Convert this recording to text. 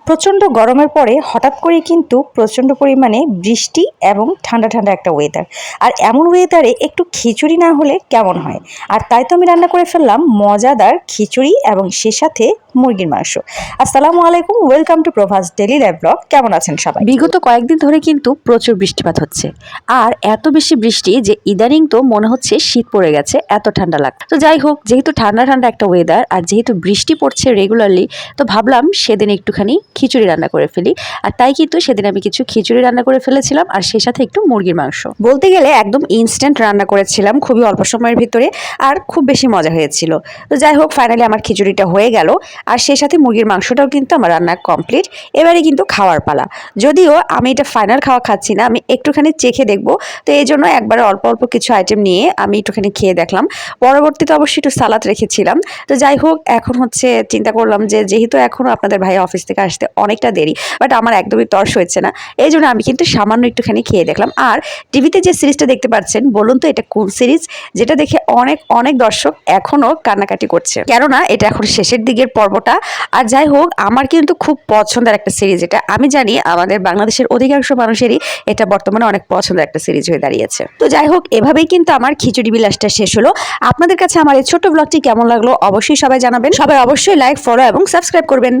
প্রচণ্ড গরমের পরে হঠাৎ করে কিন্তু প্রচণ্ড পরিমাণে বৃষ্টি এবং ঠান্ডা ঠান্ডা একটা ওয়েদার। আর এমন ওয়েদারে একটু খিচুড়ি না হলে কেমন হয়। আর তাই তো আমি রান্না করে ফেললাম মজাদার খিচুড়ি এবং সে সাথে মুরগির মাংস। আসসালামু আলাইকুম, welcome to Prabhas daily life blog. কেমন আছেন সবাই? বিগত কয়েকদিন ধরে কিন্তু প্রচুর বৃষ্টিপাত হচ্ছে, আর এত বেশি বৃষ্টি যে ইদানিং তো মনে হচ্ছে শীত পড়ে গেছে, এত ঠান্ডা লাগছে। তো যাই হোক, যেহেতু ঠান্ডা ঠান্ডা একটা ওয়েদার আর যেহেতু বৃষ্টি পড়ছে রেগুলারলি, তো ভাবলাম সেদিন একটুখানি খিচুড়ি রান্না করে ফেলি। আর তাই কিন্তু সেদিন আমি কিছু খিচুড়ি রান্না করে ফেলেছিলাম, আর সেই সাথে একটু মুরগির মাংস। বলতে গেলে একদম ইনস্ট্যান্ট রান্না করেছিলাম, খুবই অল্প সময়ের ভিতরে, আর খুব বেশি মজা হয়েছিল। তো যাই হোক, ফাইনালি আমার খিচুড়িটা হয়ে গেল, আর সেই সাথে মুরগির মাংসটাও কিন্তু আমার রান্না কমপ্লিট। এবারে কিন্তু খাওয়ার পালা। যদিও আমি এটা ফাইনাল খাওয়া খাচ্ছি না, আমি একটুখানি চেখে দেখবো। তো এই জন্য একবারে অল্প অল্প কিছু আইটেম নিয়ে আমি একটুখানি খেয়ে দেখলাম। পরবর্তীতে অবশ্যই একটু সালাদ রেখেছিলাম। তো যাই হোক, এখন হচ্ছে চিন্তা করলাম যে যেহেতু এখনও আপনাদের ভাই অফিস থেকে আসতে অনেকটা দেরি, বাট আমার একদমই তর্স হয়েছে না, এই জন্য আমি কিন্তু সামান্য একটুখানি খেয়ে দেখলাম। আর টিভিতে যে সিরিজটা দেখতে পাচ্ছেন, বলুন তো এটা কোন সিরিজ, যেটা দেখে অনেক অনেক দর্শক এখনও কান্নাকাটি করছে, কেননা এটা এখন শেষের দিকের পর্বটা। আর যাই হোক, আমার কিন্তু খুব পছন্দের একটা সিরিজ এটা। আমি জানি আমাদের বাংলাদেশের অধিকাংশ মানুষেরই এটা বর্তমানে অনেক পছন্দের একটা সিরিজ হয়ে দাঁড়িয়েছে। তো যাই হোক, এভাবেই কিন্তু আমার খিচুড়ি বিলাসটা শেষ হলো। আপনাদের কাছে আমার এই ছোট্ট ব্লগটি কেমন লাগলো অবশ্যই সবাই জানাবেন। সবাই অবশ্যই লাইক, ফলো এবং সাবস্ক্রাইব করবেন।